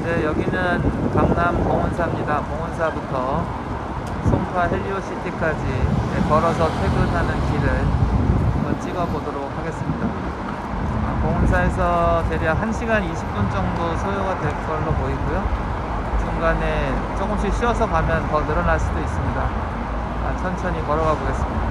네, 여기는 강남 봉은사입니다. 봉은사부터 송파 헬리오시티까지 걸어서 퇴근하는 길을 한번 찍어보도록 하겠습니다. 봉은사에서 대략 1시간 20분 정도 소요가 될 걸로 보이고요. 중간에 조금씩 쉬어서 가면 더 늘어날 수도 있습니다. 천천히 걸어가 보겠습니다.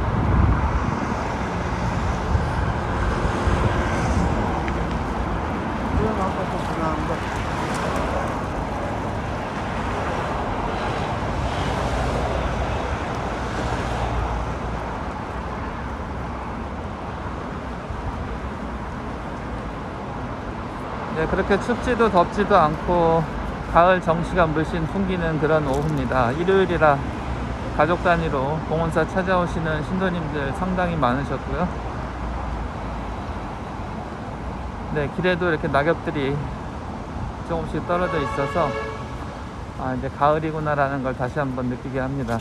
네, 그렇게 춥지도 덥지도 않고 가을 정취가 물씬 풍기는 그런 오후입니다. 일요일이라 가족 단위로 봉은사 찾아오시는 신도님들 상당히 많으셨고요. 네, 길에도 이렇게 낙엽들이 조금씩 떨어져 있어서 이제 가을이구나 라는 걸 다시 한번 느끼게 합니다.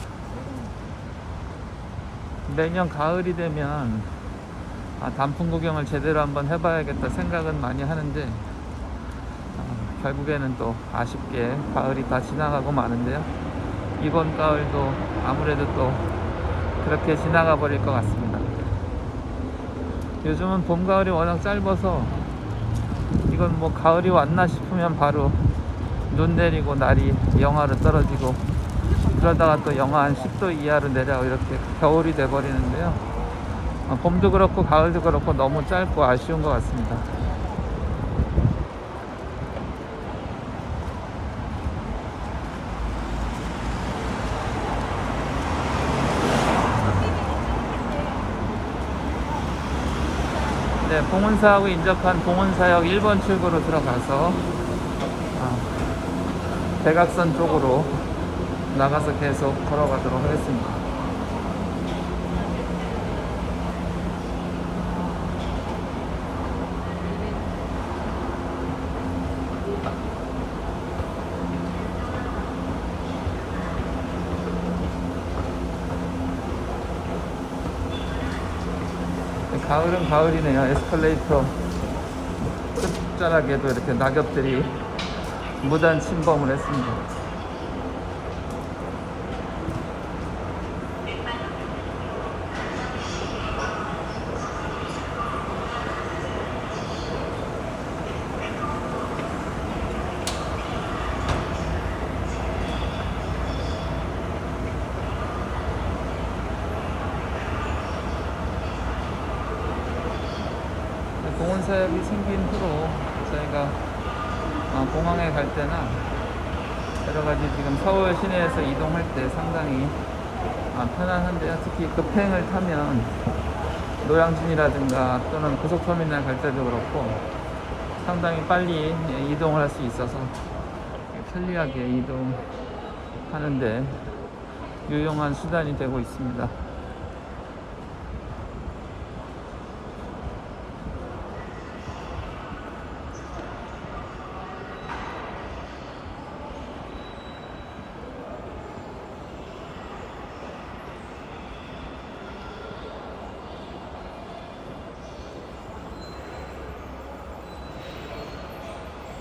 매년 가을이 되면 단풍 구경을 제대로 한번 해봐야겠다 생각은 많이 하는데 결국에는 또 아쉽게 가을이 다 지나가고 마는데요. 이번 가을도 아무래도 또 그렇게 지나가 버릴 것 같습니다. 요즘은 봄, 가을이 워낙 짧아서 이건 뭐 가을이 왔나 싶으면 바로 눈 내리고 날이 영하로 떨어지고 그러다가 또 영하 한 10도 이하로 내려가고 이렇게 겨울이 돼 버리는데요. 봄도 그렇고 가을도 그렇고 너무 짧고 아쉬운 것 같습니다. 네, 봉은사하고 인접한 봉은사역 1번 출구로 들어가서 대각선 쪽으로 나가서 계속 걸어가도록 하겠습니다. 가을은 가을이네요. 에스컬레이터 끝자락에도 이렇게 낙엽들이 무단 침범을 했습니다. 봉은사역이 생긴 후로 저희가 공항에 갈 때나 여러가지 지금 서울 시내에서 이동할 때 상당히 편안한데요. 특히 급행을 타면 노량진이라든가 또는 고속터미널 갈 때도 그렇고 상당히 빨리 이동을 할 수 있어서 편리하게 이동하는데 유용한 수단이 되고 있습니다.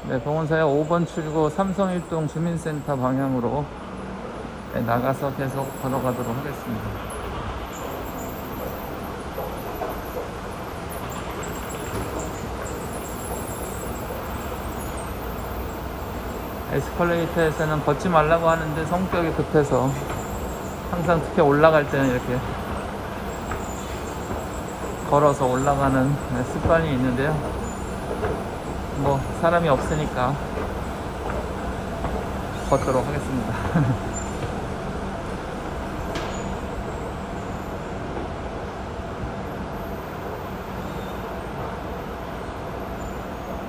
네, 봉은사역 5번 출구 삼성일동 주민센터 방향으로 나가서 계속 걸어가도록 하겠습니다. 에스컬레이터에서는 걷지 말라고 하는데 성격이 급해서 항상 특히 올라갈 때는 이렇게 걸어서 올라가는 습관이 있는데요. 뭐 사람이 없으니까 걷도록 하겠습니다.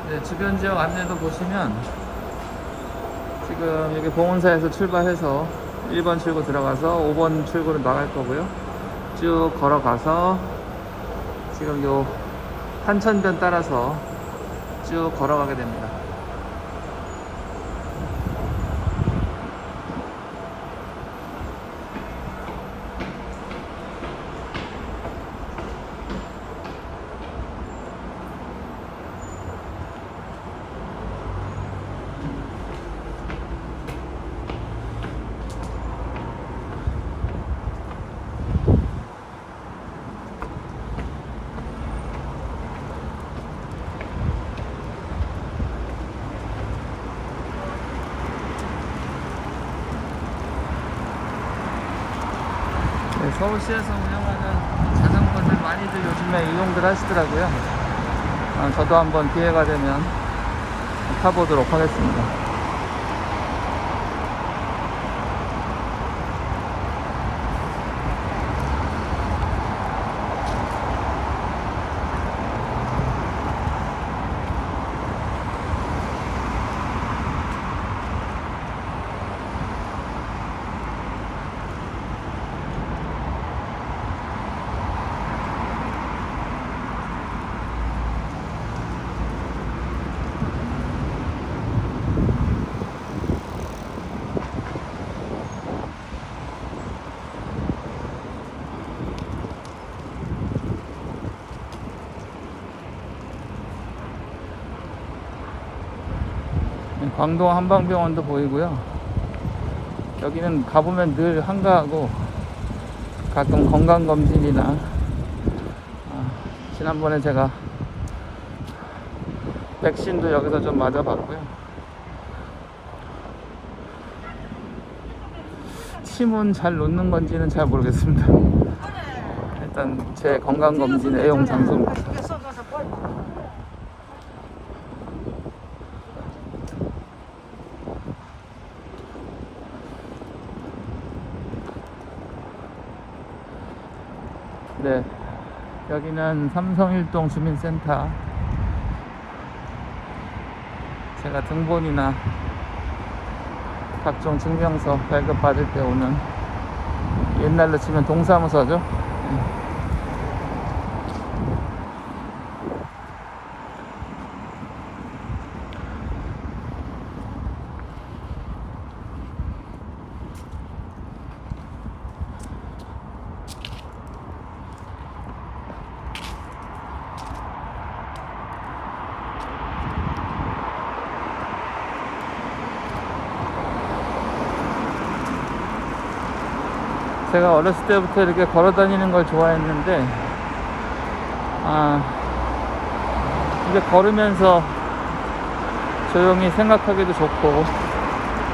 네, 주변 지역 안내도 보시면 지금 여기 봉은사에서 출발해서 1번 출구 들어가서 5번 출구로 나갈 거고요. 쭉 걸어가서 지금 요 한천변 따라서 쭉 걸어가게 됩니다. 서울시에서 운영하는 자전거들 많이들 요즘에 이용들 하시더라고요. 저도 한번 기회가 되면 타보도록 하겠습니다. 광동 한방병원도 보이고요. 여기는 가보면 늘 한가하고 가끔 건강검진이나 지난번에 제가 백신도 여기서 좀 맞아봤고요. 침은 잘 놓는 건지는 잘 모르겠습니다. 일단 제 건강검진 애용 장소입니다. 네, 여기는 삼성일동 주민센터. 제가 등본이나 각종 증명서 발급받을 때 오는, 옛날로 치면 동사무소죠. 제가 어렸을 때부터 이렇게 걸어 다니는 걸 좋아했는데, 이게 걸으면서 조용히 생각하기도 좋고,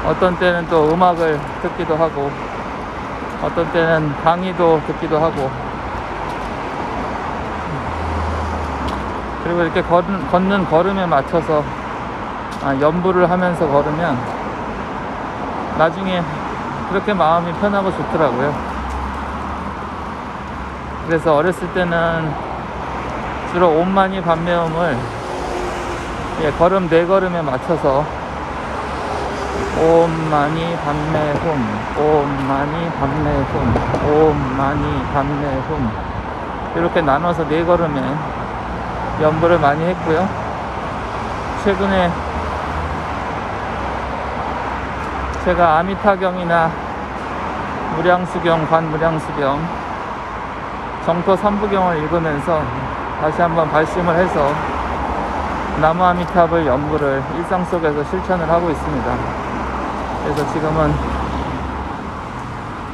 어떤 때는 또 음악을 듣기도 하고, 어떤 때는 강의도 듣기도 하고, 그리고 이렇게 걷는 걸음에 맞춰서 연부를 하면서 걸으면 나중에 그렇게 마음이 편하고 좋더라고요. 그래서 어렸을 때는 주로 옴마니 밤매음을 걸음 4걸음에 맞춰서 옴마니 밤매홈, 옴마니 밤매홈, 옴마니 밤매홈 이렇게 나눠서 4걸음에 연부를 많이 했고요. 최근에 제가 아미타경이나 무량수경, 관무량수경, 정토 3부경을 읽으면서 다시 한번 발심을 해서 나무아미탑을 연부를 일상 속에서 실천을 하고 있습니다. 그래서 지금은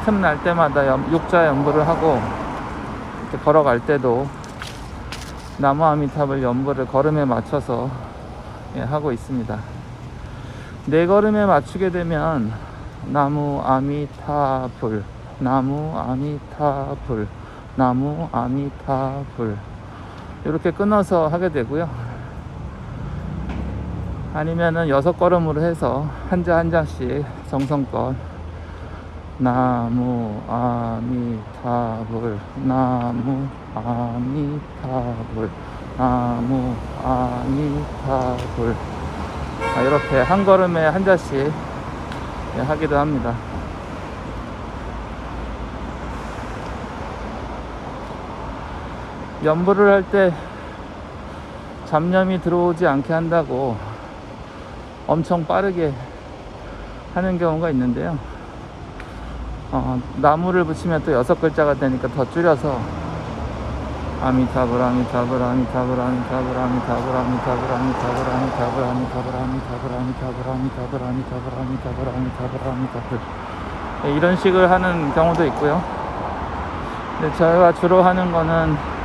틈날 때마다 육자 연부를 하고, 이렇게 걸어갈 때도 나무아미탑을 연부를 걸음에 맞춰서 하고 있습니다. 4걸음에 맞추게 되면 나무아미타불, 나무아미타불, 나무아미타불 이렇게 끊어서 하게 되고요. 아니면은 6걸음으로 해서 한 장씩 정성껏 나무아미타불, 나무아미타불, 나무아미타불 이렇게 한 걸음에 한 자씩 하기도 합니다. 연부를 할 때 잡념이 들어오지 않게 한다고 엄청 빠르게 하는 경우가 있는데요. 나무를 붙이면 또 6글자가 되니까 더 줄여서 아미타불, 아미타불, 아미타불, 아미타불, 아미타불, 아미타불, 아미타불, 아미타불, 아미타불, 아미타불, 아미타불, 아미타불, 아미타불, 아미타불, 아미타불, 아미타불 이런 식을 하는 경우도 있고요. 근데 제가 주로 하는 거는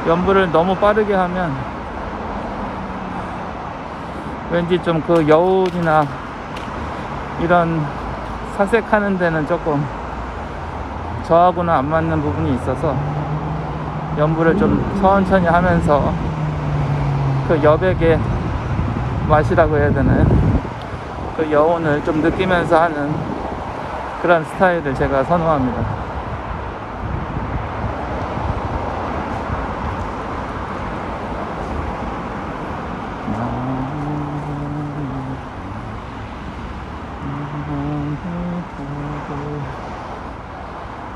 연부를 너무 빠르게 하면 왠지 좀 그 여운이나 이런 사색하는 데는 조금 저하고는 안 맞는 부분이 있어서 연부를 좀 천천히 하면서 그 여백의 맛이라고 해야 되나요? 그 여운을 좀 느끼면서 하는 그런 스타일을 제가 선호합니다.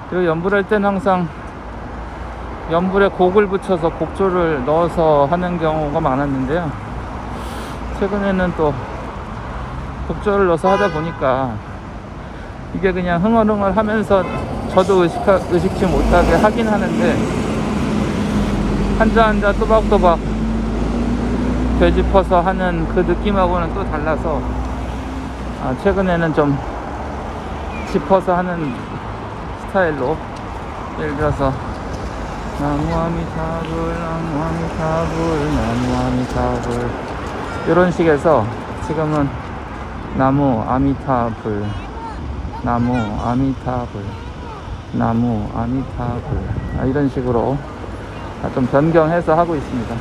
그리고 연불 할 때는 항상 연불에 곡을 붙여서 곡조를 넣어서 하는 경우가 많았는데요. 최근에는 또 곡조를 넣어서 하다 보니까 이게 그냥 흥얼흥얼 하면서 저도 의식치 못하게 하긴 하는데 한자 한자 또박또박 되짚어서 하는 그 느낌하고는 또 달라서 최근에는 좀 짚어서 하는 스타일로, 예를 들어서 나무 아미타불 나무 아미타불 나무 아미타불 이런 식에서 지금은 나무 아미타불 나무 아미타불 나무 아미타불 이런 식으로 좀 변경해서 하고 있습니다.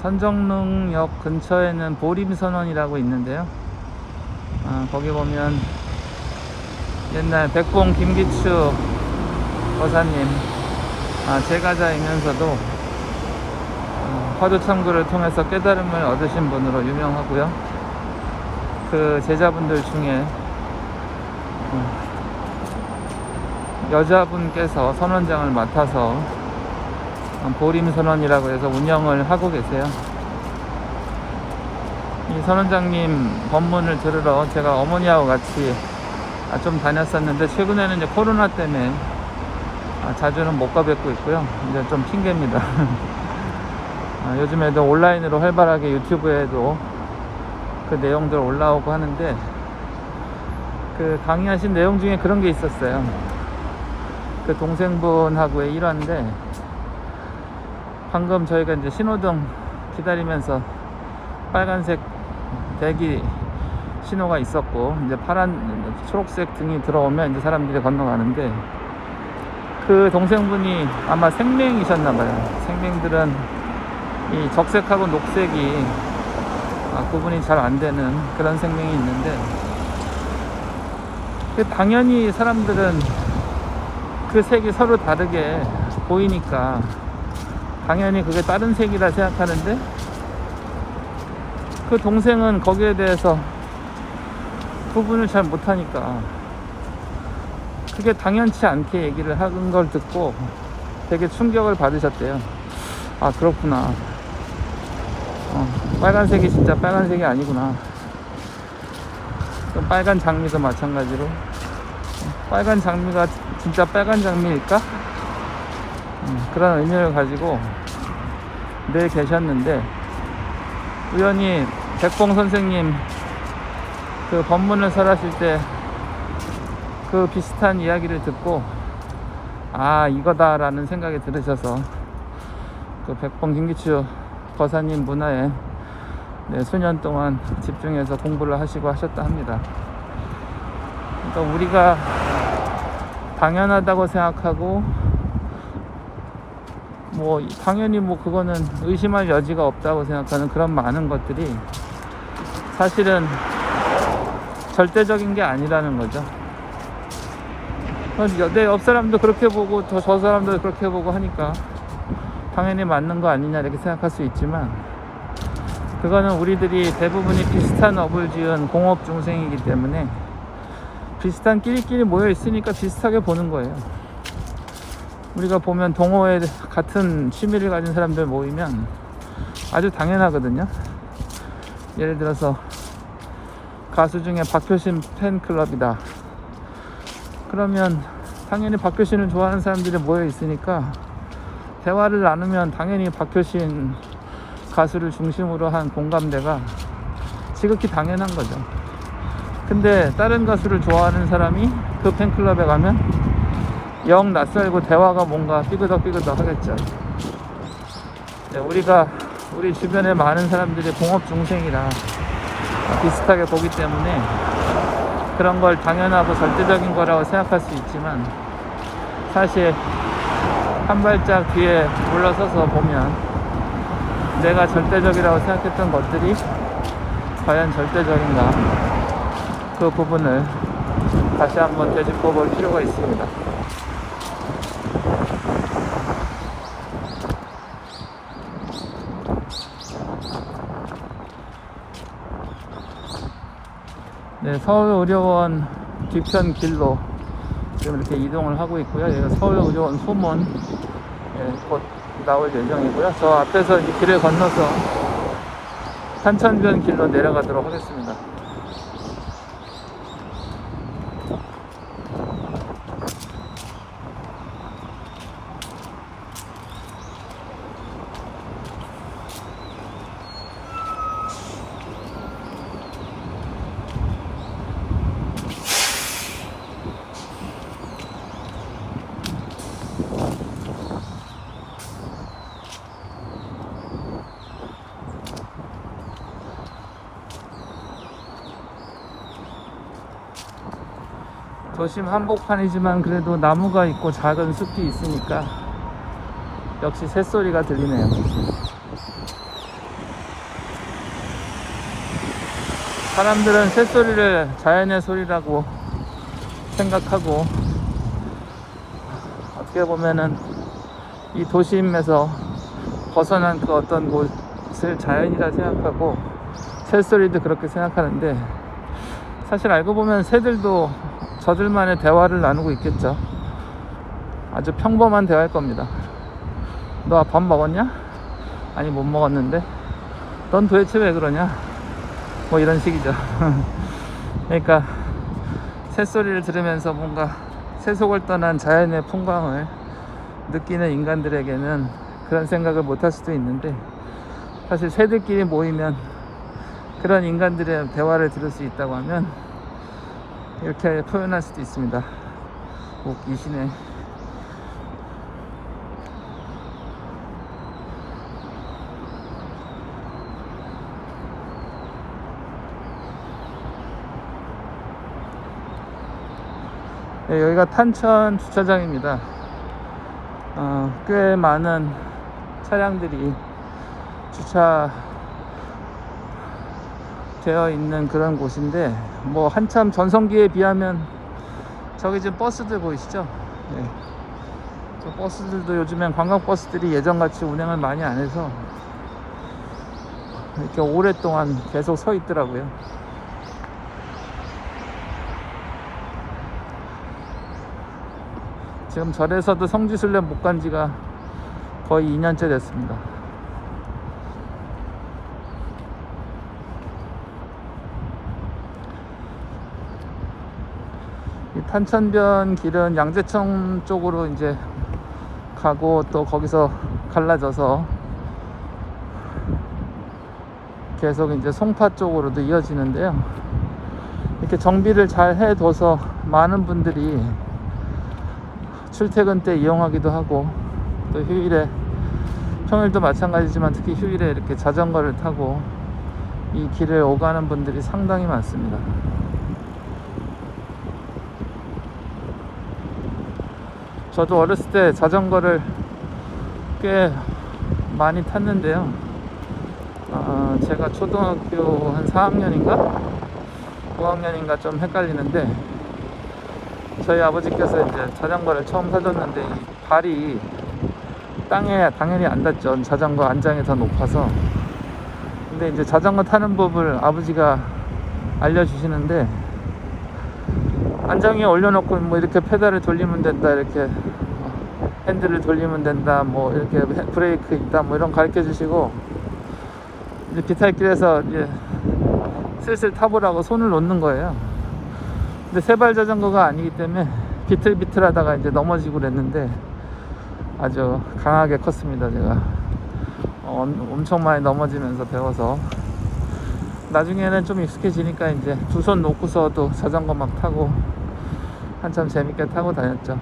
선정릉역 근처에는 보림선원이라고 있는데요. 거기 보면 옛날 백봉 김기추 거사님 제가자이면서도 화두참구를 통해서 깨달음을 얻으신 분으로 유명하고요. 그 제자분들 중에 여자분께서 선원장을 맡아서 보림선원이라고 해서 운영을 하고 계세요. 이 선원장님 법문을 들으러 제가 어머니하고 같이 좀 다녔었는데 최근에는 이제 코로나 때문에 자주는 못 가뵙고 있고요. 이제 좀 핑계입니다. 요즘에도 온라인으로 활발하게 유튜브에도 그 내용들 올라오고 하는데 그 강의하신 내용 중에 그런 게 있었어요. 그 동생분하고의 일화인데 방금 저희가 이제 신호등 기다리면서 빨간색 대기 신호가 있었고 이제 파란 초록색 등이 들어오면 이제 사람들이 건너가는데 그 동생분이 아마 생맹이셨나봐요. 생맹들은 이 적색하고 녹색이 구분이 잘 안 되는 그런 생맹이 있는데 당연히 사람들은 그 색이 서로 다르게 보이니까 당연히 그게 다른 색이라 생각하는데 그 동생은 거기에 대해서 구분을 잘 못하니까 그게 당연치 않게 얘기를 하는 걸 듣고 되게 충격을 받으셨대요. 그렇구나. 빨간색이 진짜 빨간색이 아니구나. 빨간 장미도 마찬가지로 빨간 장미가 진짜 빨간 장미일까? 그런 의미를 가지고 늘 계셨는데 우연히 백봉 선생님 그 법문을 설하실 때 그 비슷한 이야기를 듣고 이거다 라는 생각이 들으셔서 그 백봉 김기추 거사님 문화에 수년 동안 집중해서 공부를 하시고 하셨다 합니다. 그러니까 우리가 당연하다고 생각하고 당연히 그거는 의심할 여지가 없다고 생각하는 그런 많은 것들이 사실은 절대적인 게 아니라는 거죠. 내 옆 사람도 그렇게 보고 저 사람도 그렇게 보고 하니까 당연히 맞는 거 아니냐 이렇게 생각할 수 있지만 그거는 우리들이 대부분이 비슷한 업을 지은 공업 중생이기 때문에 비슷한 끼리끼리 모여 있으니까 비슷하게 보는 거예요. 우리가 보면 동호회 같은 취미를 가진 사람들 모이면 아주 당연하거든요. 예를 들어서 가수 중에 박효신 팬클럽이다. 그러면 당연히 박효신을 좋아하는 사람들이 모여 있으니까 대화를 나누면 당연히 박효신 가수를 중심으로 한 공감대가 지극히 당연한 거죠. 근데 다른 가수를 좋아하는 사람이 그 팬클럽에 가면 영 낯설고 대화가 뭔가 삐그덕삐그덕 하겠죠. 우리 주변에 많은 사람들이 공업 중생이라 비슷하게 보기 때문에 그런 걸 당연하고 절대적인 거라고 생각할 수 있지만, 사실 한 발짝 뒤에 물러서서 보면 내가 절대적이라고 생각했던 것들이 과연 절대적인가, 그 부분을 다시 한번 되짚어 볼 필요가 있습니다. 네, 서울의료원 뒤편 길로 지금 이렇게 이동을 하고 있고요. 여기가 서울의료원 후문, 곧 나올 예정이고요. 저 앞에서 이 길을 건너서 탄천변 길로 내려가도록 하겠습니다. 도심 한복판이지만 그래도 나무가 있고 작은 숲이 있으니까 역시 새소리가 들리네요. 사람들은 새소리를 자연의 소리라고 생각하고, 어떻게 보면은 이 도심에서 벗어난 그 어떤 곳을 자연이라 생각하고 새소리도 그렇게 생각하는데, 사실 알고 보면 새들도 저들만의 대화를 나누고 있겠죠. 아주 평범한 대화일 겁니다. 너 밥 먹었냐? 아니, 못 먹었는데. 넌 도대체 왜 그러냐? 뭐 이런 식이죠. 그러니까 새소리를 들으면서 뭔가 세속을 떠난 자연의 풍광을 느끼는 인간들에게는 그런 생각을 못 할 수도 있는데, 사실 새들끼리 모이면 그런 인간들의 대화를 들을 수 있다고 하면 이렇게 표현할 수도 있습니다. 웃기시네. 네, 여기가 탄천 주차장입니다. 꽤 많은 차량들이 주차되어 있는 그런 곳인데, 뭐 한참 전성기에 비하면 저기 지금 버스들 보이시죠? 네. 저 버스들도 요즘엔 관광버스들이 예전같이 운행을 많이 안 해서 이렇게 오랫동안 계속 서 있더라고요. 지금 절에서도 성지순례 못 간 지가 거의 2년째 됐습니다. 이 탄천변 길은 양재천 쪽으로 이제 가고, 또 거기서 갈라져서 계속 이제 송파 쪽으로도 이어지는데요. 이렇게 정비를 잘 해둬서 많은 분들이 출퇴근 때 이용하기도 하고, 또 휴일에, 평일도 마찬가지지만 특히 휴일에 이렇게 자전거를 타고 이 길을 오가는 분들이 상당히 많습니다. 저도 어렸을 때 자전거를 꽤 많이 탔는데요. 제가 초등학교 한 4학년인가 5학년인가 좀 헷갈리는데, 저희 아버지께서 이제 자전거를 처음 사줬는데 이 발이 땅에 당연히 안 닿죠. 자전거 안장이 더 높아서. 근데 이제 자전거 타는 법을 아버지가 알려주시는데, 안장 위에 올려놓고 뭐 이렇게 페달을 돌리면 된다, 이렇게 핸들을 돌리면 된다, 뭐 이렇게 브레이크 있다, 뭐 이런 가르쳐 주시고, 이제 비탈길에서 이제 슬슬 타보라고 손을 놓는 거예요. 근데 세발 자전거가 아니기 때문에 비틀비틀하다가 이제 넘어지고 그랬는데 아주 강하게 컸습니다. 제가 엄청 많이 넘어지면서 배워서 나중에는 좀 익숙해지니까 이제 두 손 놓고서도 자전거 막 타고 한참 재밌게 타고 다녔죠.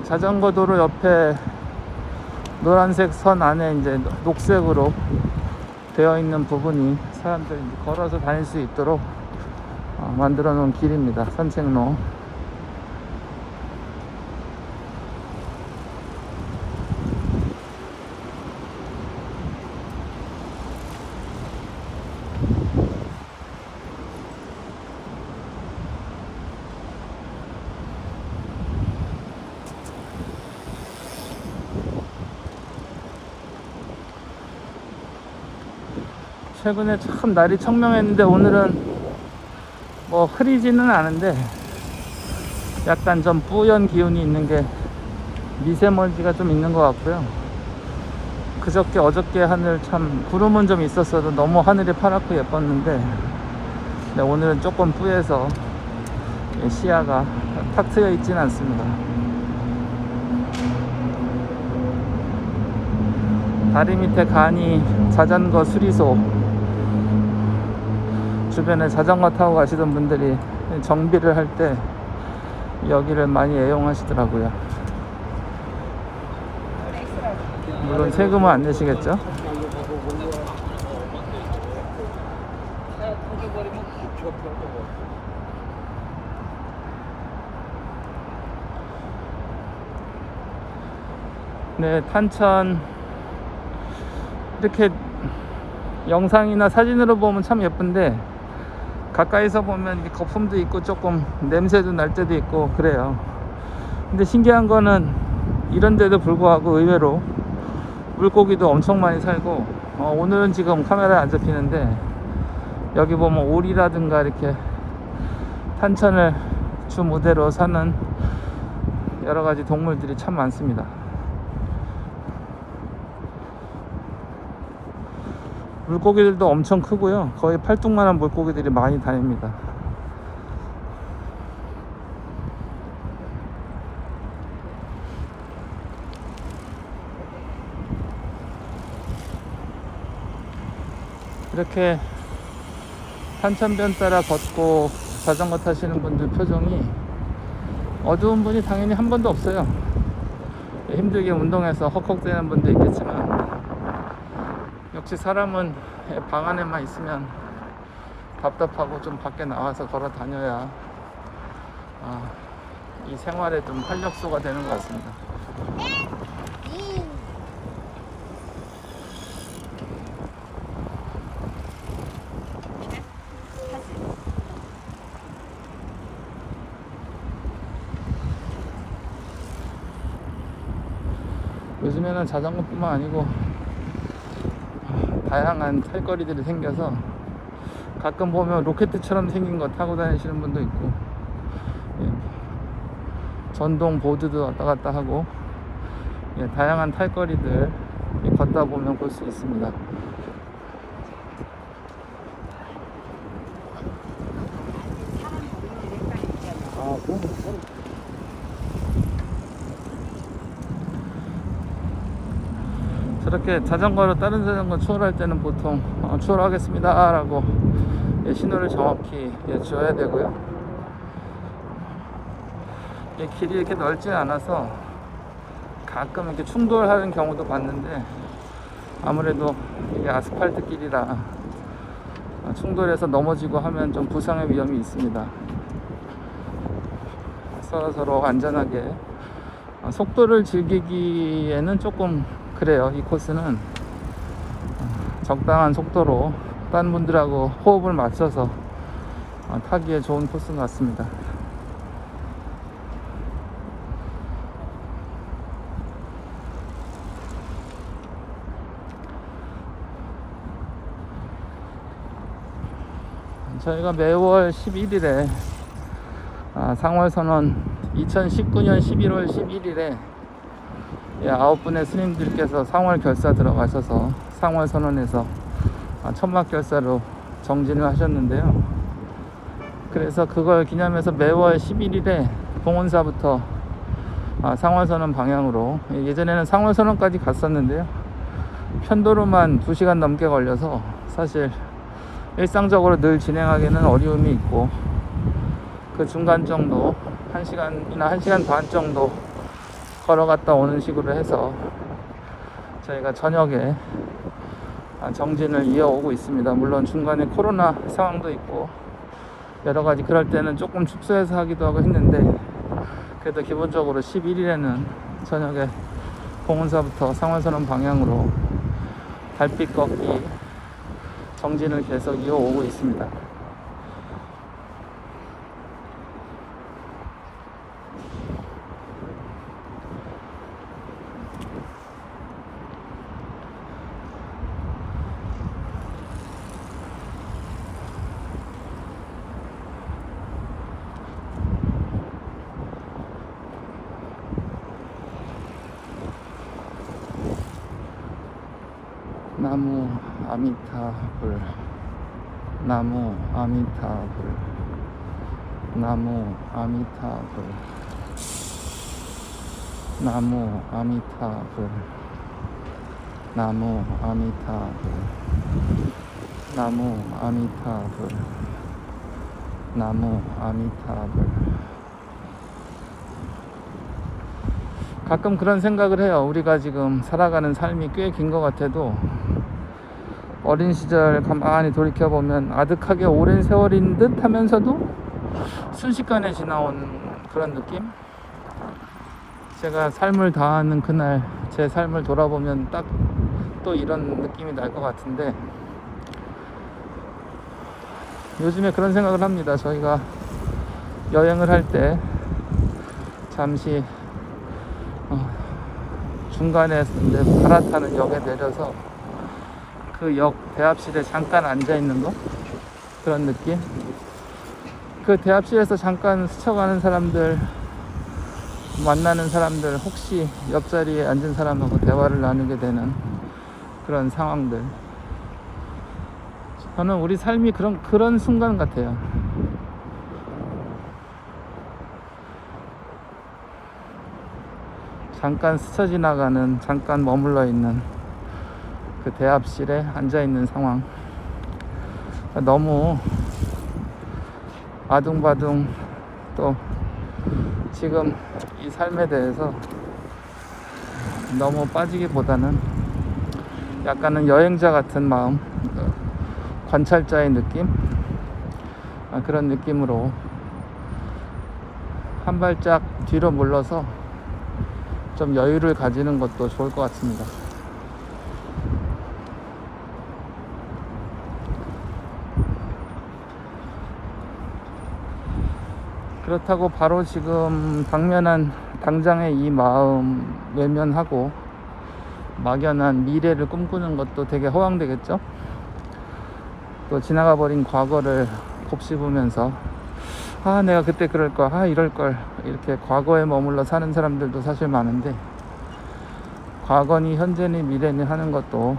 자전거 도로 옆에 노란색 선 안에 이제 녹색으로 되어 있는 부분이 사람들이 걸어서 다닐 수 있도록 만들어 놓은 길입니다. 산책로. 최근에 참 날이 청명했는데 오늘은 뭐 흐리지는 않은데 약간 좀 뿌연 기운이 있는 게 미세먼지가 좀 있는 것 같고요. 그저께 어저께 하늘 참 구름은 좀 있었어도 너무 하늘이 파랗고 예뻤는데 오늘은 조금 뿌여서 시야가 탁 트여 있지는 않습니다. 다리 밑에 간이 자전거 수리소, 주변에 자전거 타고 가시던 분들이 정비를 할 때 여기를 많이 애용하시더라고요. 물론 세금은 안 내시겠죠? 네, 탄천 이렇게 영상이나 사진으로 보면 참 예쁜데 가까이서 보면 거품도 있고 조금 냄새도 날 때도 있고 그래요. 근데 신기한 거는 이런데도 불구하고 의외로 물고기도 엄청 많이 살고 오늘은 지금 카메라에 안 잡히는데 여기 보면 오리라든가 이렇게 탄천을 주 무대로 사는 여러 가지 동물들이 참 많습니다. 물고기들도 엄청 크고요. 거의 팔뚝만한 물고기들이 많이 다닙니다. 이렇게 산천변 따라 걷고 자전거 타시는 분들 표정이 어두운 분이 당연히 한 번도 없어요. 힘들게 운동해서 헉헉대는 분도 있겠지만 역시 사람은 방 안에만 있으면 답답하고 좀 밖에 나와서 걸어 다녀야 이 생활에 좀 활력소가 되는 것 같습니다. 요즘에는 자전거뿐만 아니고 다양한 탈거리들이 생겨서 가끔 보면 로켓처럼 생긴 거 타고 다니시는 분도 있고 전동 보드도 왔다 갔다 하고 다양한 탈거리들 걷다 보면 볼 수 있습니다. 저렇게 자전거로 다른 자전거 추월할 때는 보통 추월하겠습니다 라고 신호를 정확히 줘야 되고요. 길이 이렇게 넓지 않아서 가끔 이렇게 충돌하는 경우도 봤는데 아무래도 이게 아스팔트 길이라 충돌해서 넘어지고 하면 좀 부상의 위험이 있습니다. 서로 안전하게 속도를 즐기기에는 조금 그래요. 이 코스는 적당한 속도로 다른 분들하고 호흡을 맞춰서 타기에 좋은 코스 같습니다. 저희가 매월 11일에 상월선언 2019년 11월 11일에 9분의 스님들께서 상월 결사 들어가셔서 상월선언에서 천막 결사로 정진을 하셨는데요. 그래서 그걸 기념해서 매월 11일에 봉온사부터 상월선언 방향으로, 예전에는 상월선언까지 갔었는데요, 편도로만 2시간 넘게 걸려서 사실 일상적으로 늘 진행하기에는 어려움이 있고, 그 중간 정도 1시간이나 1시간 반 정도 걸어갔다 오는 식으로 해서 저희가 저녁에 정진을 이어오고 있습니다. 물론 중간에 코로나 상황도 있고 여러가지 그럴 때는 조금 축소해서 하기도 하고 했는데, 그래도 기본적으로 11일에는 저녁에 봉온사부터 상월선언 방향으로 달빛 걷기 정진을 계속 이어오고 있습니다. 나무 아미타불, 나무 아미타불, 나무 아미타불, 나무 아미타불, 나무 아미타불, 나무 아미타불, 나무 아미타불. 가끔 그런 생각을 해요. 우리가 지금 살아가는 삶이 꽤 긴 것 같아도 어린 시절 가만히 돌이켜보면 아득하게 오랜 세월인 듯 하면서도 순식간에 지나온 그런 느낌? 제가 삶을 다하는 그날 제 삶을 돌아보면 딱 또 이런 느낌이 날 것 같은데, 요즘에 그런 생각을 합니다. 저희가 여행을 할 때 잠시 중간에 갈아타는 역에 내려서 그 역 대합실에 잠깐 앉아 있는 거, 그런 느낌. 그 대합실에서 잠깐 스쳐가는 사람들, 만나는 사람들, 혹시 옆자리에 앉은 사람하고 대화를 나누게 되는 그런 상황들. 저는 우리 삶이 그런 순간 같아요. 잠깐 스쳐 지나가는, 잠깐 머물러 있는 그 대합실에 앉아 있는 상황. 너무 아둥바둥 또 지금 이 삶에 대해서 너무 빠지기보다는 약간은 여행자 같은 마음, 관찰자의 느낌, 그런 느낌으로 한 발짝 뒤로 물러서 좀 여유를 가지는 것도 좋을 것 같습니다. 그렇다고 바로 지금 당장의 이 마음 외면하고 막연한 미래를 꿈꾸는 것도 되게 허황되겠죠? 또 지나가 버린 과거를 곱씹으면서 내가 그때 그럴걸, 이럴걸, 이렇게 과거에 머물러 사는 사람들도 사실 많은데, 과거니 현재니 미래니 하는 것도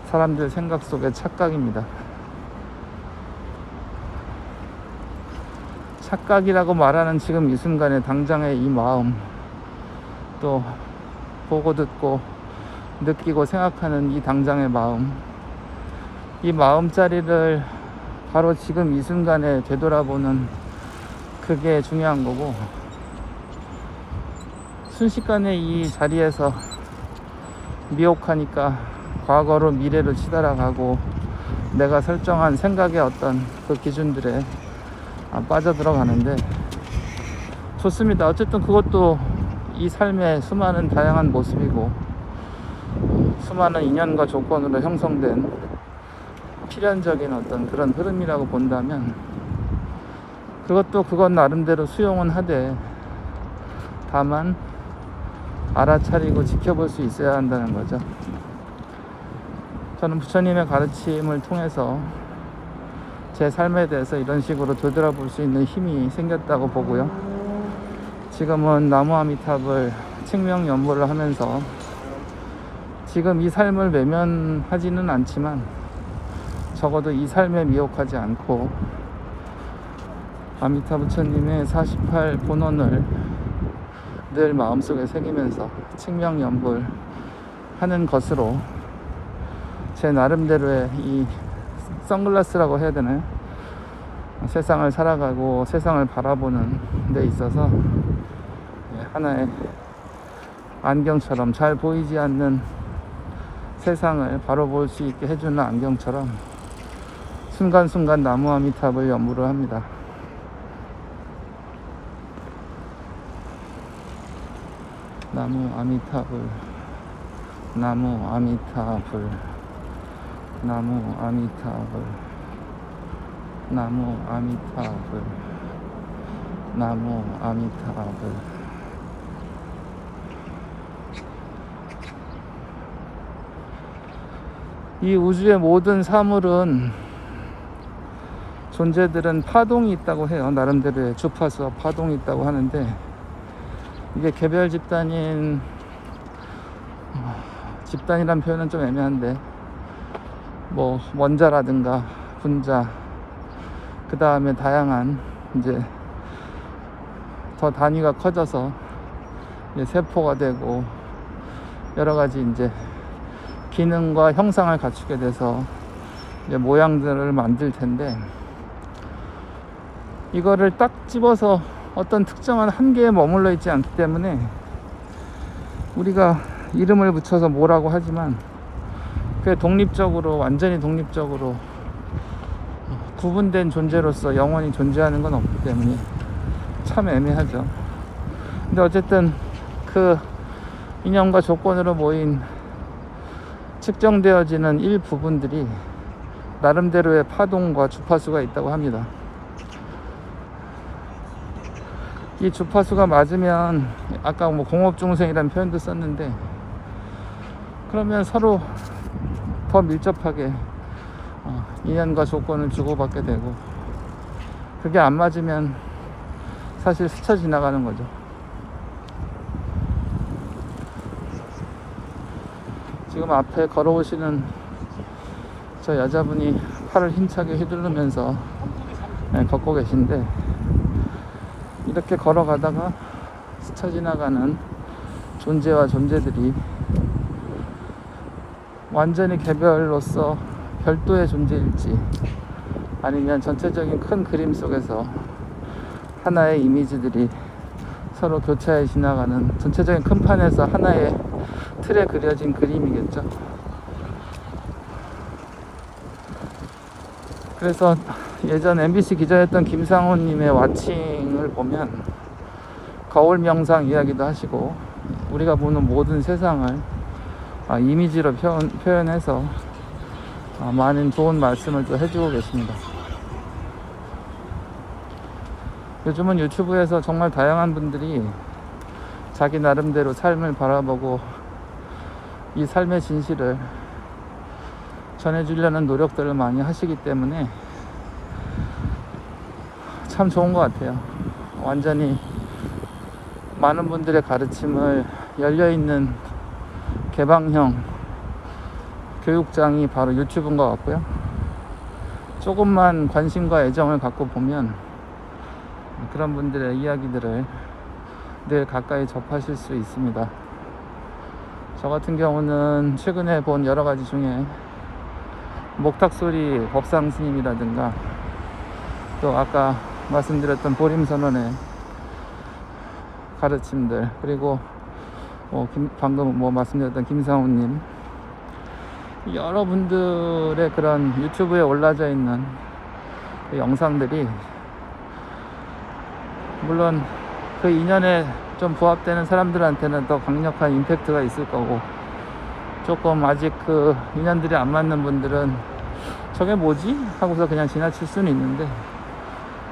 사람들 생각 속의 착각입니다. 착각이라고 말하는 지금 이 순간에 당장의 이 마음, 또 보고 듣고 느끼고 생각하는 이 당장의 마음, 이 마음자리를 바로 지금 이 순간에 되돌아보는 그게 중요한 거고, 순식간에 이 자리에서 미혹하니까 과거로 미래로 치달아가고 내가 설정한 생각의 어떤 그 기준들에 빠져들어가는데, 좋습니다. 어쨌든 그것도 이 삶의 수많은 다양한 모습이고 수많은 인연과 조건으로 형성된 필연적인 어떤 그런 흐름이라고 본다면, 그건 나름대로 수용은 하되 다만 알아차리고 지켜볼 수 있어야 한다는 거죠. 저는 부처님의 가르침을 통해서 제 삶에 대해서 이런 식으로 되돌아볼 수 있는 힘이 생겼다고 보고요. 지금은 나무 아미탑을 측명 연보를 하면서 지금 이 삶을 외면하지는 않지만 적어도 이 삶에 미혹하지 않고 아미타 부처님의 48 본원을 늘 마음속에 새기면서 측명 연보를 하는 것으로 제 나름대로의 이 선글라스라고 해야 되나요? 세상을 살아가고 세상을 바라보는 데 있어서 하나의 안경처럼 잘 보이지 않는 세상을 바로 볼 수 있게 해주는 안경처럼 순간순간 나무 아미탑을 연보를 합니다. 나무 아미탑을, 나무 아미탑을, 나무 아미탑을, 나무 아미탑을, 나무 아미탑을. 이 우주의 모든 사물은, 존재들은 파동이 있다고 해요. 나름대로의 주파수와 파동이 있다고 하는데, 이게 개별 집단이란 표현은 좀 애매한데, 뭐 원자라든가 분자, 그 다음에 다양한 이제 더 단위가 커져서 이제 세포가 되고 여러 가지 이제 기능과 형상을 갖추게 돼서 이제 모양들을 만들 텐데, 이거를 딱 집어서 어떤 특정한 한계에 머물러 있지 않기 때문에 우리가 이름을 붙여서 뭐라고 하지만 그게 독립적으로, 완전히 독립적으로 구분된 존재로서 영원히 존재하는 건 없기 때문에 참 애매하죠. 근데 어쨌든 그 이념과 조건으로 모인 측정되어지는 일부분들이 나름대로의 파동과 주파수가 있다고 합니다. 이 주파수가 맞으면, 아까 뭐 공업중생이라는 표현도 썼는데, 그러면 서로 더 밀접하게 인연과 조건을 주고받게 되고, 그게 안 맞으면 사실 스쳐 지나가는 거죠. 지금 앞에 걸어오시는 저 여자분이 팔을 힘차게 휘두르면서 걷고 계신데, 이렇게 걸어가다가 스쳐 지나가는 존재와 존재들이 완전히 개별로서 별도의 존재일지, 아니면 전체적인 큰 그림 속에서 하나의 이미지들이 서로 교차해 지나가는 전체적인 큰 판에서 하나의 틀에 그려진 그림이겠죠. 그래서 예전 MBC 기자였던 김상훈님의 와칭을 보면 거울 명상 이야기도 하시고, 우리가 보는 모든 세상을 이미지로 표현해서 많은 좋은 말씀을 또 해주고 계십니다. 요즘은 유튜브에서 정말 다양한 분들이 자기 나름대로 삶을 바라보고 이 삶의 진실을 전해주려는 노력들을 많이 하시기 때문에 참 좋은 것 같아요. 완전히 많은 분들의 가르침을 열려있는 개방형 교육장이 바로 유튜브인 것 같고요. 조금만 관심과 애정을 갖고 보면 그런 분들의 이야기들을 늘 가까이 접하실 수 있습니다. 저 같은 경우는 최근에 본 여러 가지 중에 목탁소리 법상 스님이라든가, 또 아까 말씀드렸던 보림선언의 가르침들, 그리고 방금 말씀드렸던 김상훈님, 여러분들의 그런 유튜브에 올라져 있는 영상들이 물론 그 인연에 좀 부합되는 사람들한테는 더 강력한 임팩트가 있을 거고, 조금 아직 그 인연들이 안 맞는 분들은 저게 뭐지? 하고서 그냥 지나칠 수는 있는데,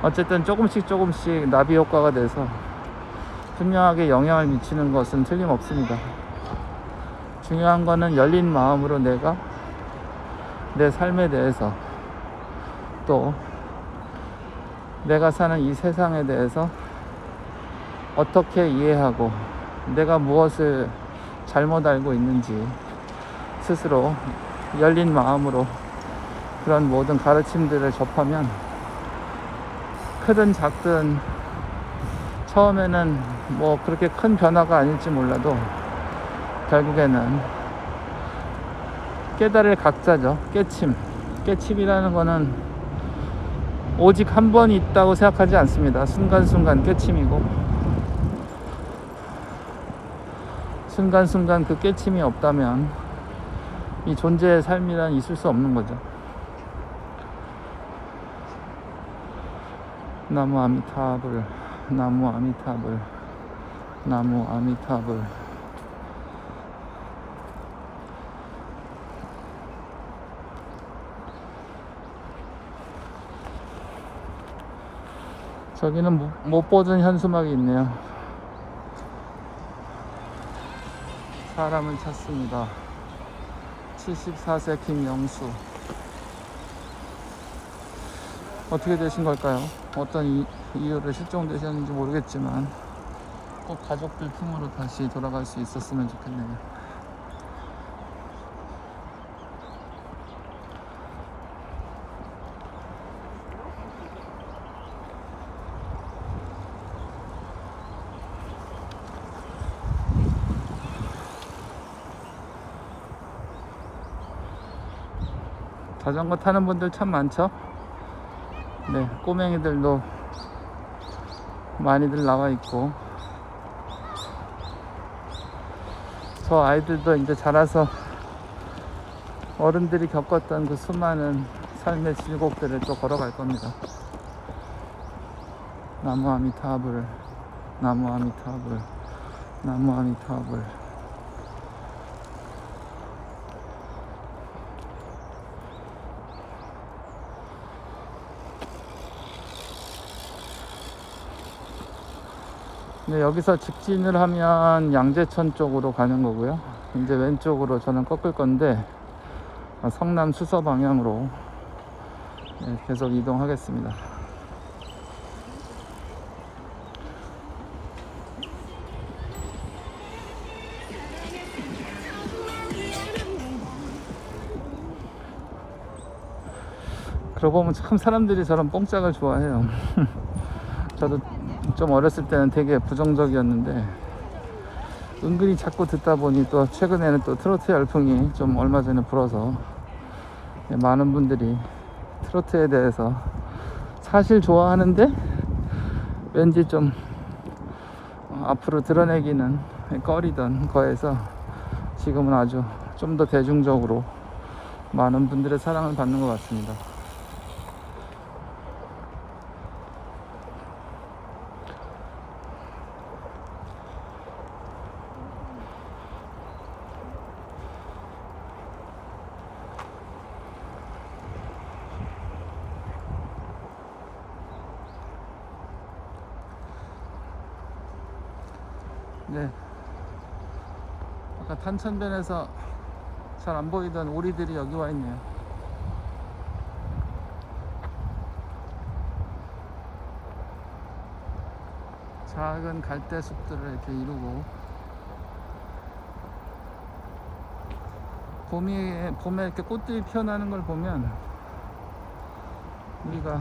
어쨌든 조금씩 나비 효과가 돼서 분명하게 영향을 미치는 것은 틀림없습니다. 중요한 거는 열린 마음으로 내가 내 삶에 대해서, 또 내가 사는 이 세상에 대해서 어떻게 이해하고 내가 무엇을 잘못 알고 있는지 스스로 열린 마음으로 그런 모든 가르침들을 접하면 크든 작든 처음에는 뭐 그렇게 큰 변화가 아닐지 몰라도 결국에는 깨달을 각자죠. 깨침이라는 거는 오직 한 번 있다고 생각하지 않습니다. 순간순간 깨침이고, 순간순간 그 깨침이 없다면 이 존재의 삶이란 있을 수 없는 거죠. 나무 아미타불, 나무 아미타불, 나무 아미타불. 저기는 못 보던 현수막이 있네요. 사람을 찾습니다. 74세 김영수. 어떻게 되신 걸까요? 어떤 이유로 실종되셨는지 모르겠지만 꼭 가족들 품으로 다시 돌아갈 수 있었으면 좋겠네요. 자전거 타는 분들 참 많죠? 네, 꼬맹이들도 많이들 나와 있고, 저 아이들도 이제 자라서 어른들이 겪었던 그 수많은 삶의 질곡들을 또 걸어갈 겁니다. 나무 아미타불, 나무 아미타불, 나무 아미타불. 네, 여기서 직진을 하면 양재천 쪽으로 가는 거고요. 이제 왼쪽으로 저는 꺾을 건데 성남 수서 방향으로 계속 이동하겠습니다. 그러고 보면 참 사람들이 저런 뽕짝을 좋아해요. 저도 좀 어렸을 때는 되게 부정적이었는데 은근히 자꾸 듣다 보니 또 최근에는 또 트로트 열풍이 좀 얼마 전에 불어서 많은 분들이 트로트에 대해서 사실 좋아하는데 왠지 좀 앞으로 드러내기는 꺼리던 거에서 지금은 아주 좀 더 대중적으로 많은 분들의 사랑을 받는 것 같습니다. 네, 아까 탄천변에서 잘 안 보이던 오리들이 여기 와 있네요. 작은 갈대 숲들을 이렇게 이루고 봄에 이렇게 꽃들이 피어나는 걸 보면 우리가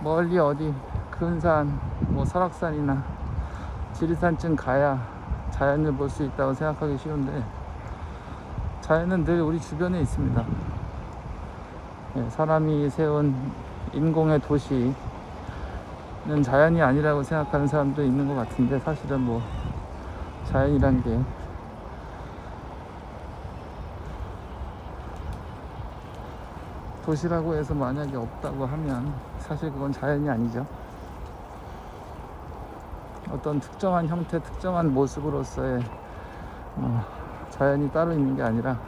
멀리 어디 근산, 뭐 설악산이나 지리산쯤 가야 자연을 볼 수 있다고 생각하기 쉬운데 자연은 늘 우리 주변에 있습니다. 사람이 세운 인공의 도시는 자연이 아니라고 생각하는 사람도 있는 것 같은데 사실은 뭐 자연이란 게 도시라고 해서 만약에 없다고 하면 사실 그건 자연이 아니죠. 어떤 특정한 형태, 특정한 모습으로서의 자연이 따로 있는 게 아니라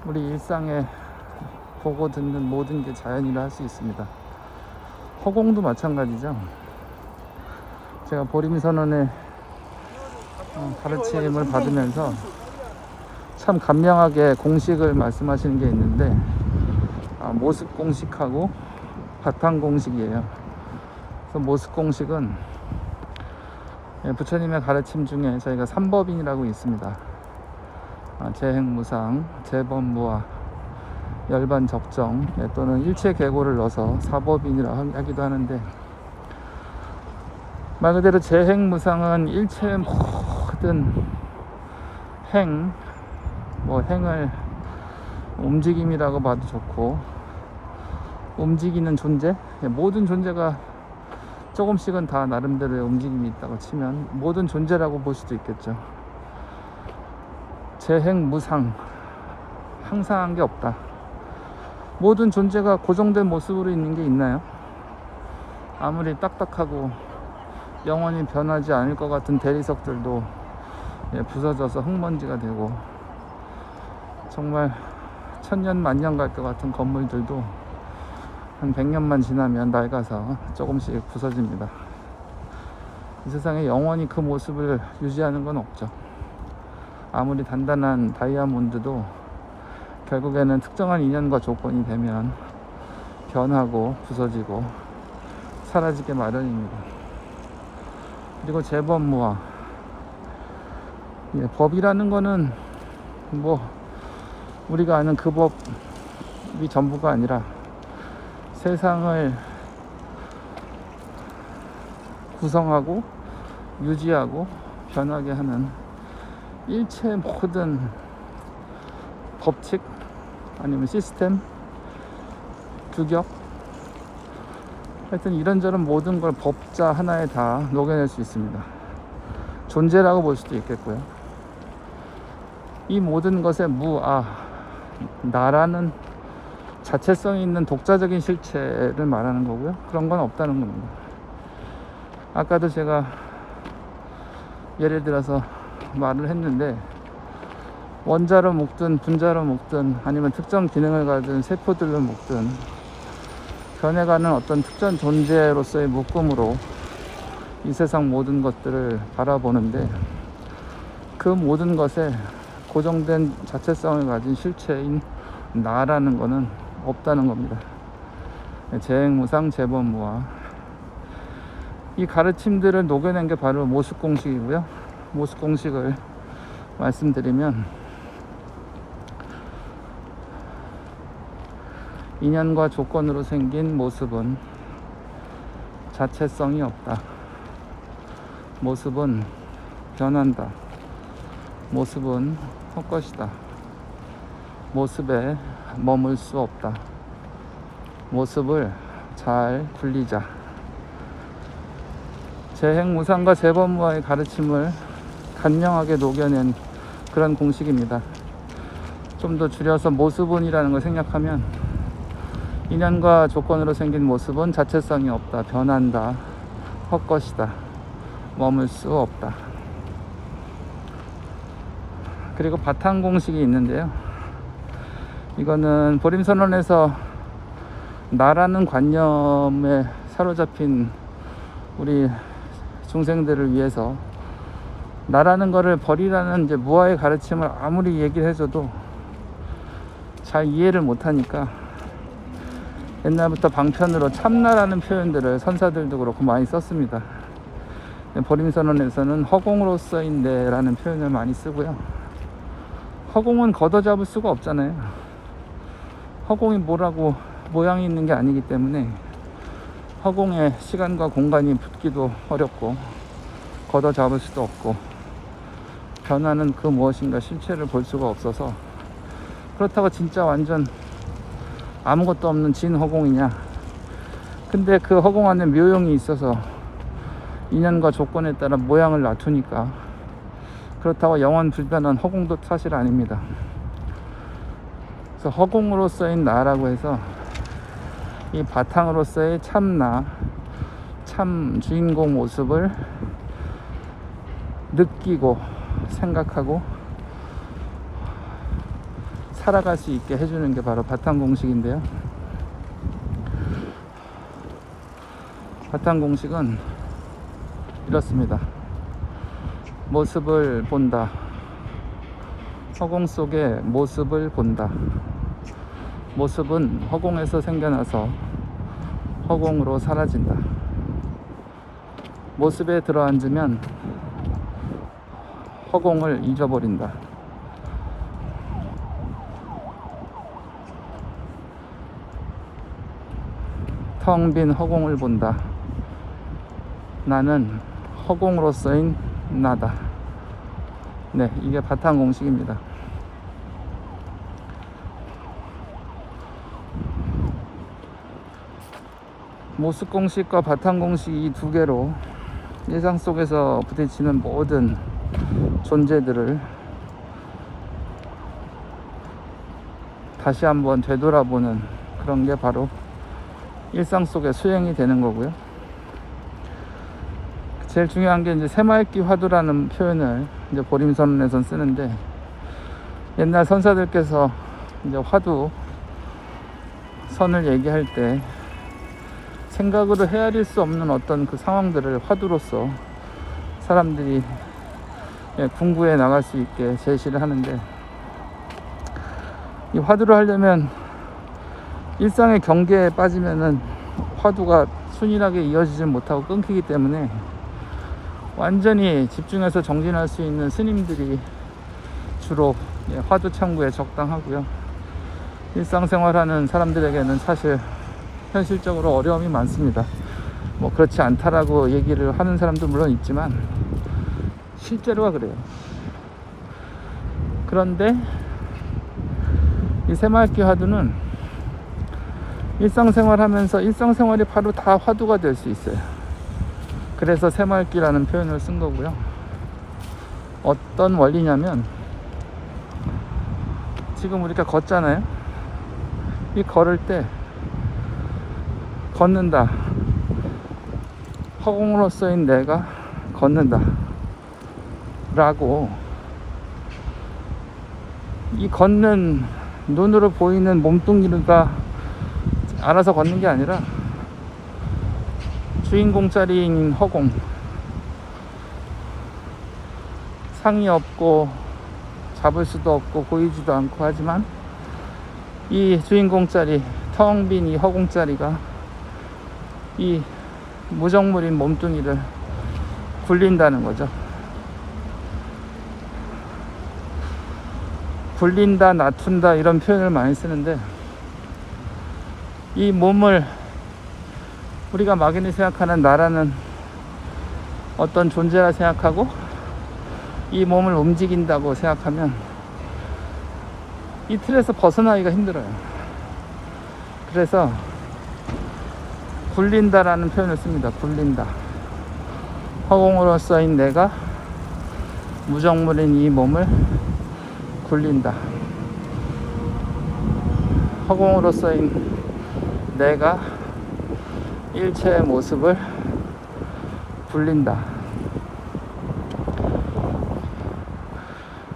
우리 일상에 보고 듣는 모든 게 자연이라 할 수 있습니다. 허공도 마찬가지죠. 제가 보림선언의 가르침을 받으면서 참 감명하게 공식을 말씀하시는 게 있는데 모습 공식하고 바탕 공식이에요. 그래서 모습 공식은 부처님의 가르침 중에 저희가 삼법인이라고 있습니다. 재행무상, 재범무화, 열반적정 또는 일체계고를 넣어서 사법인이라 하기도 하는데, 말 그대로 재행무상은 일체 모든 행을 움직임이라고 봐도 좋고, 움직이는 존재, 모든 존재가 조금씩은 다 나름대로의 움직임이 있다고 치면 모든 존재라고 볼 수도 있겠죠. 재행무상, 항상한 게 없다. 모든 존재가 고정된 모습으로 있는 게 있나요? 아무리 딱딱하고 영원히 변하지 않을 것 같은 대리석들도 부서져서 흙먼지가 되고, 정말 천년 만년 갈 것 같은 건물들도 한 100년만 지나면 낡아서 조금씩 부서집니다. 이 세상에 영원히 그 모습을 유지하는 건 없죠. 아무리 단단한 다이아몬드도 결국에는 특정한 인연과 조건이 되면 변하고 부서지고 사라지게 마련입니다. 그리고 재범무화, 법이라는 거는 뭐 우리가 아는 그 법이 전부가 아니라 세상을 구성하고 유지하고 변하게 하는 일체 모든 법칙 아니면 시스템, 규격, 하여튼 이런저런 모든 걸 법자 하나에 다 녹여낼 수 있습니다. 존재라고 볼 수도 있겠고요. 이 모든 것의 무아, 나라는 자체성이 있는 독자적인 실체를 말하는 거고요. 그런 건 없다는 겁니다. 아까도 제가 예를 들어서 말을 했는데, 원자로 묶든 분자로 묶든 아니면 특정 기능을 가진 세포들로 묶든 변해가는 어떤 특정 존재로서의 묶음으로 이 세상 모든 것들을 바라보는데, 그 모든 것에 고정된 자체성을 가진 실체인 나라는 거는 없다는 겁니다. 재행무상, 재범무화, 이 가르침들을 녹여낸 게 바로 모습공식이고요. 모습공식을 말씀드리면, 인연과 조건으로 생긴 모습은 자체성이 없다. 모습은 변한다. 모습은 헛것이다. 모습에 머물 수 없다. 모습을 잘 굴리자. 재행무상과 재범무화의 가르침을 간명하게 녹여낸 그런 공식입니다. 좀 더 줄여서 모습은이라는 걸 생략하면, 인연과 조건으로 생긴 모습은 자체성이 없다. 변한다. 헛것이다. 머물 수 없다. 그리고 바탕 공식이 있는데요. 이거는 보림선언에서 나라는 관념에 사로잡힌 우리 중생들을 위해서 나라는 거를 버리라는 이제 무아의 가르침을 아무리 얘기를 해줘도 잘 이해를 못하니까 옛날부터 방편으로 참나라는 표현들을 선사들도 그렇고 많이 썼습니다. 보림선언에서는 허공으로서인데 라는 표현을 많이 쓰고요. 허공은 걷어잡을 수가 없잖아요. 허공이 뭐라고 모양이 있는 게 아니기 때문에 허공에 시간과 공간이 붙기도 어렵고 걷어잡을 수도 없고 변하는 그 무엇인가 실체를 볼 수가 없어서, 그렇다고 진짜 완전 아무것도 없는 진 허공이냐? 근데 그 허공 안에 묘용이 있어서 인연과 조건에 따라 모양을 낮추니까, 그렇다고 영원 불변한 허공도 사실 아닙니다. 그래서 허공으로서인 나라고 해서 이 바탕으로서의 참나, 참 주인공 모습을 느끼고 생각하고 살아갈 수 있게 해주는 게 바로 바탕 공식인데요. 바탕 공식은 이렇습니다. 모습을 본다. 허공 속의 모습을 본다. 모습은 허공에서 생겨나서 허공으로 사라진다. 모습에 들어앉으면 허공을 잊어버린다. 텅 빈 허공을 본다. 나는 허공으로서인 나다. 네, 이게 바탕 공식입니다. 모습 공식과 바탕 공식 이 두 개로 일상 속에서 부딪히는 모든 존재들을 다시 한번 되돌아보는 그런 게 바로 일상 속에 수행이 되는 거고요. 제일 중요한 게 이제 새마을기 화두라는 표현을 이제 보림선언에선 쓰는데, 옛날 선사들께서 이제 화두 선을 얘기할 때 생각으로 헤아릴 수 없는 어떤 그 상황들을 화두로서 사람들이 궁구해 나갈 수 있게 제시를 하는데, 이 화두를 하려면 일상의 경계에 빠지면은 화두가 순일하게 이어지지 못하고 끊기기 때문에 완전히 집중해서 정진할 수 있는 스님들이 주로 화두 창구에 적당하고요. 일상생활하는 사람들에게는 사실 현실적으로 어려움이 많습니다. 뭐 그렇지 않다라고 얘기를 하는 사람도 물론 있지만 실제로가 그래요. 그런데 이 새마을기 화두는 일상생활 하면서 일상생활이 바로 다 화두가 될 수 있어요. 그래서 새마을기라는 표현을 쓴 거고요. 어떤 원리냐면, 지금 우리가 걷잖아요. 이 걸을 때 걷는다. 허공으로서인 내가 걷는다. 라고, 이 걷는 눈으로 보이는 몸뚱이가 알아서 걷는 게 아니라 주인공 자리인 허공, 상이 없고 잡을 수도 없고 보이지도 않고 하지만 이 주인공 자리, 텅 빈 이 허공 자리가 이 무정물인 몸뚱이를 굴린다는 거죠. 굴린다, 낮춘다 이런 표현을 많이 쓰는데, 이 몸을 우리가 막연히 생각하는 나라는 어떤 존재라 생각하고 이 몸을 움직인다고 생각하면 이 틀에서 벗어나기가 힘들어요. 그래서 굴린다라는 표현을 씁니다. 굴린다. 허공으로서인 내가 무정물인 이 몸을 굴린다. 허공으로서인 내가 일체의 모습을 굴린다.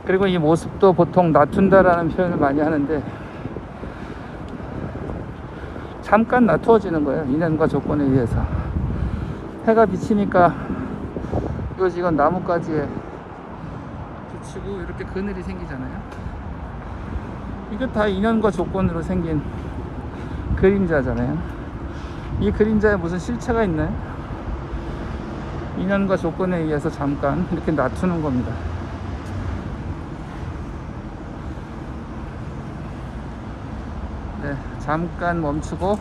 그리고 이 모습도 보통 낮춘다라는 표현을 많이 하는데, 잠깐 낮추어지는 거예요. 인연과 조건에 의해서. 해가 비치니까 요 지금 나뭇가지에 비치고 이렇게 그늘이 생기잖아요. 이거 다 인연과 조건으로 생긴 그림자잖아요. 이 그림자에 무슨 실체가 있나요? 인연과 조건에 의해서 잠깐 이렇게 낮추는 겁니다. 네, 잠깐 멈추고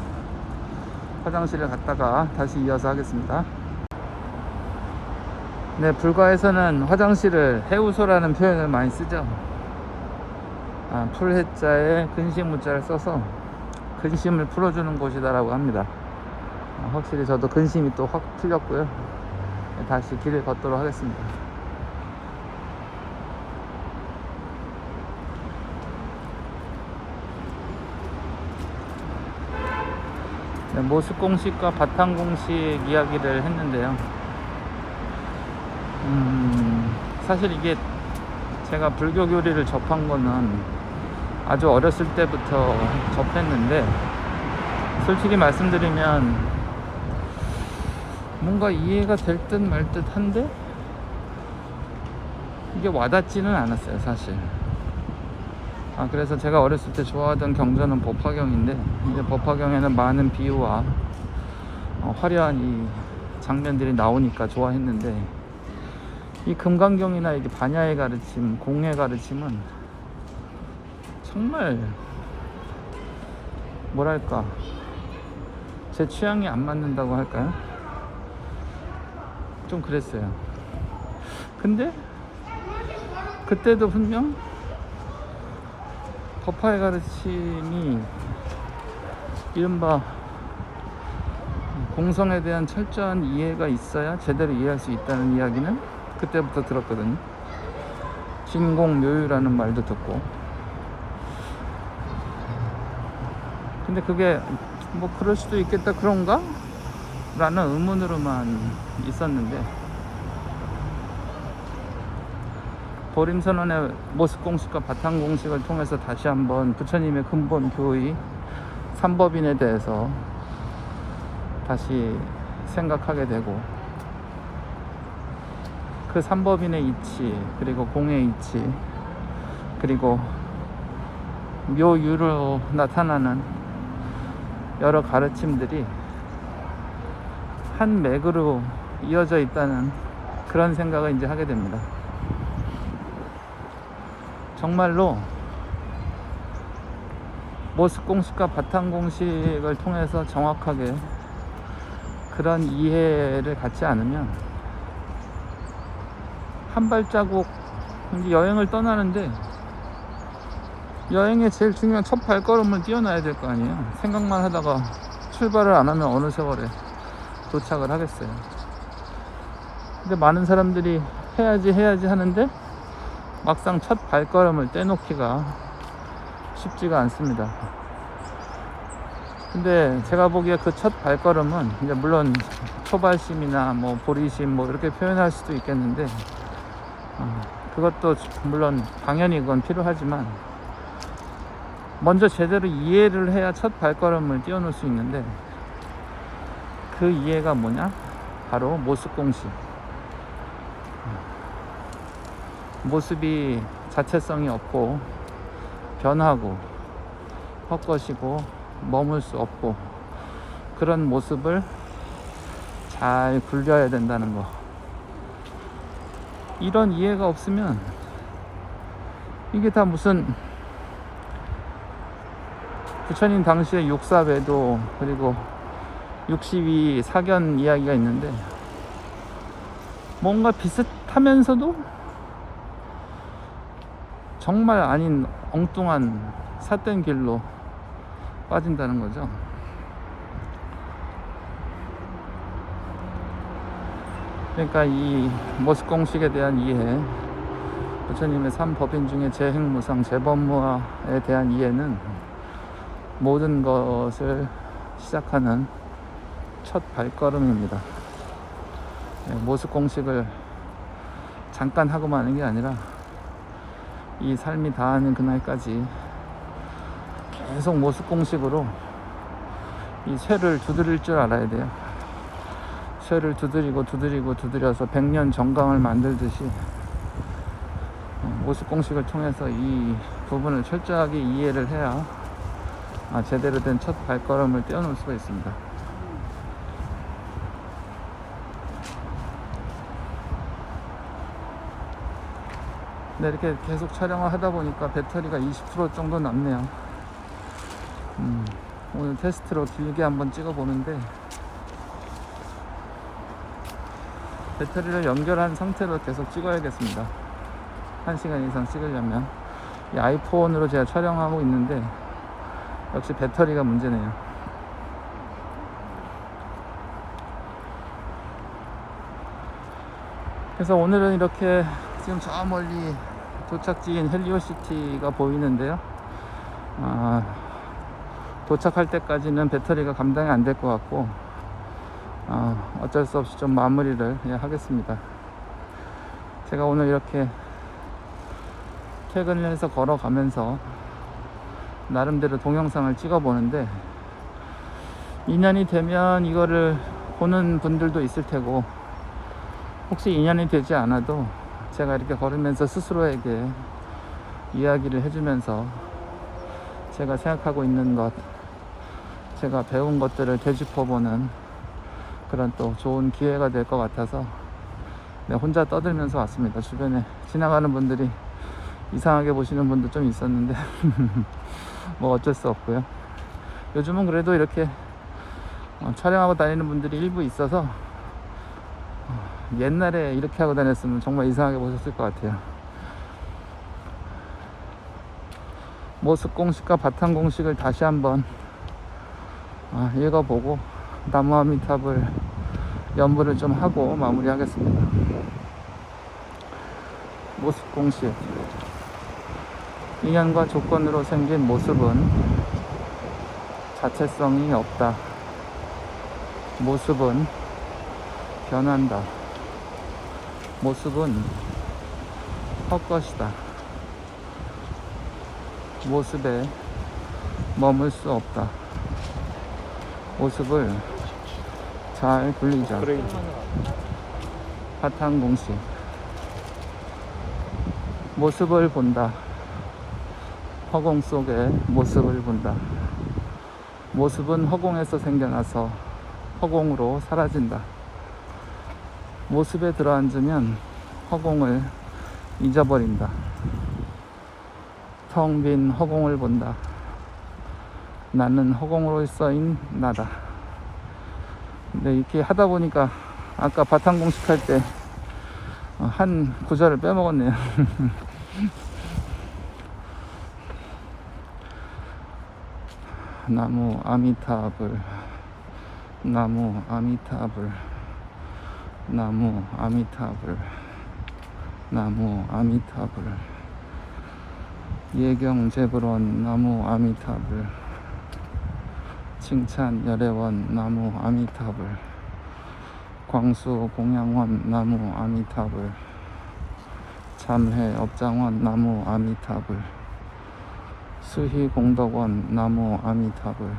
화장실에 갔다가 다시 이어서 하겠습니다. 네, 불가에서는 화장실을 해우소라는 표현을 많이 쓰죠. 풀해자에 근심무자를 써서 근심을 풀어주는 곳이다라고 합니다. 확실히 저도 근심이 또 확 풀렸고요. 다시 길을 걷도록 하겠습니다. 네, 모습 공식과 바탕 공식 이야기를 했는데요. 사실 이게 제가 불교 교리를 접한 거는 아주 어렸을 때부터 접했는데, 솔직히 말씀드리면 뭔가 이해가 될 듯 말 듯 한데 이게 와닿지는 않았어요, 사실. 그래서 제가 어렸을 때 좋아하던 경전은 법화경인데, 이제 법화경에는 많은 비유와 화려한 이 장면들이 나오니까 좋아했는데, 이 금강경이나 이게 반야의 가르침, 공의 가르침은 정말 뭐랄까 제 취향이 안 맞는다고 할까요? 좀 그랬어요. 근데 그때도 분명 법화의 가르침이 이른바 공성에 대한 철저한 이해가 있어야 제대로 이해할 수 있다는 이야기는 그때부터 들었거든요. 진공묘유라는 말도 듣고. 근데 그게 뭐 그럴 수도 있겠다 그런가? 라는 의문으로만 있었는데, 보림선언의 모습공식과 바탕공식을 통해서 다시 한번 부처님의 근본 교의 삼법인에 대해서 다시 생각하게 되고, 그 삼법인의 이치, 그리고 공의 이치, 그리고 묘유로 나타나는 여러 가르침들이 한 맥으로 이어져 있다는 그런 생각을 이제 하게 됩니다. 정말로 모습공식과 바탕공식을 통해서 정확하게 그런 이해를 갖지 않으면 한 발자국 이제 여행을 떠나는데, 여행의 제일 중요한 첫 발걸음을 띄워놔야 될 거 아니에요. 생각만 하다가 출발을 안 하면 어느 세월에 도착을 하겠어요. 근데 많은 사람들이 해야지 하는데 막상 첫 발걸음을 떼놓기가 쉽지가 않습니다. 근데 제가 보기에 그 첫 발걸음은 이제 물론 초발심이나 뭐 보리심 뭐 이렇게 표현할 수도 있겠는데, 그것도 물론 당연히 그건 필요하지만 먼저 제대로 이해를 해야 첫 발걸음을 띄워놓을 수 있는데, 그 이해가 뭐냐? 바로 모습공식. 모습이 자체성이 없고 변하고 헛것이고 머물 수 없고 그런 모습을 잘 굴려야 된다는 거. 이런 이해가 없으면 이게 다 무슨 부처님 당시에 육사배도 그리고 62 사견 이야기가 있는데, 뭔가 비슷하면서도 정말 아닌 엉뚱한 삿된 길로 빠진다는 거죠. 그러니까 이 모습공식에 대한 이해, 부처님의 3법인 중에 재행무상, 재법무화에 대한 이해는 모든 것을 시작하는 첫 발걸음입니다. 모습공식을 잠깐 하고 마는 게 아니라 이 삶이 다하는 그날까지 계속 모습공식으로 이 쇠를 두드릴 줄 알아야 돼요. 쇠를 두드려서 100년 정강을 만들듯이 모습공식을 통해서 이 부분을 철저하게 이해를 해야 제대로 된 첫 발걸음을 떼어놓을 수가 있습니다. 네, 이렇게 계속 촬영을 하다 보니까 배터리가 20% 정도 남네요. 오늘 테스트로 길게 한번 찍어 보는데, 배터리를 연결한 상태로 계속 찍어야겠습니다. 1시간 이상 찍으려면. 이 아이폰으로 제가 촬영하고 있는데 역시 배터리가 문제네요. 그래서 오늘은 이렇게 지금 저 멀리 도착지인 헬리오시티가 보이는데요. 도착할 때까지는 배터리가 감당이 안 될 것 같고, 어쩔 수 없이 좀 마무리를 하겠습니다. 제가 오늘 이렇게 퇴근을 해서 걸어가면서 나름대로 동영상을 찍어 보는데, 인연이 되면 이거를 보는 분들도 있을 테고, 혹시 인연이 되지 않아도 제가 이렇게 걸으면서 스스로에게 이야기를 해주면서 제가 생각하고 있는 것, 제가 배운 것들을 되짚어보는 그런 또 좋은 기회가 될 것 같아서 네, 혼자 떠들면서 왔습니다. 주변에 지나가는 분들이 이상하게 보시는 분도 좀 있었는데 뭐 어쩔 수 없고요. 요즘은 그래도 이렇게 촬영하고 다니는 분들이 일부 있어서 옛날에 이렇게 하고 다녔으면 정말 이상하게 보셨을 것 같아요. 모습 공식과 바탕 공식을 다시 한번 읽어보고 나무 아미탑을 연부를 좀 하고 마무리하겠습니다. 모습 공식. 인연과 조건으로 생긴 모습은 자체성이 없다. 모습은 변한다. 모습은 헛것이다. 모습에 머물 수 없다. 모습을 잘 굴리자. 바탕 공식. 모습을 본다. 허공 속에 모습을 본다. 모습은 허공에서 생겨나서 허공으로 사라진다. 모습에 들어앉으면 허공을 잊어버린다. 텅 빈 허공을 본다. 나는 허공으로서인 나다. 근데 이렇게 하다 보니까 아까 바탕 공식 할 때 한 구절을 빼먹었네요. 나무 아미타불, 나무 아미타불, 나무 아미타불, 나무 아미타불. 예경 제불원 나무 아미타불. 칭찬 열애원 나무 아미타불. 광수 공양원 나무 아미타불. 참회 업장원 나무 아미타불. 수희 공덕원 나무 아미타불.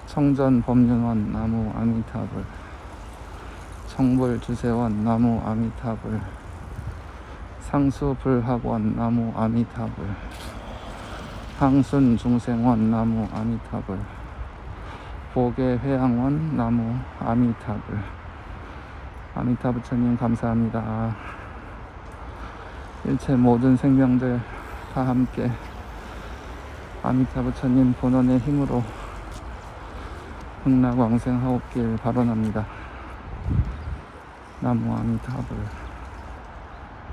청전 법륜원 나무 아미타불. 청불 주세원 나무 아미타불. 상수 불학원 나무 아미타불. 항순 중생원 나무 아미타불. 보계 회양원 나무 아미타불. 아미타부처님 감사합니다. 일체 모든 생명들 다 함께 아미타부처님 본원의 힘으로 흥락왕생하옵길 발언합니다. 나무 아미타불.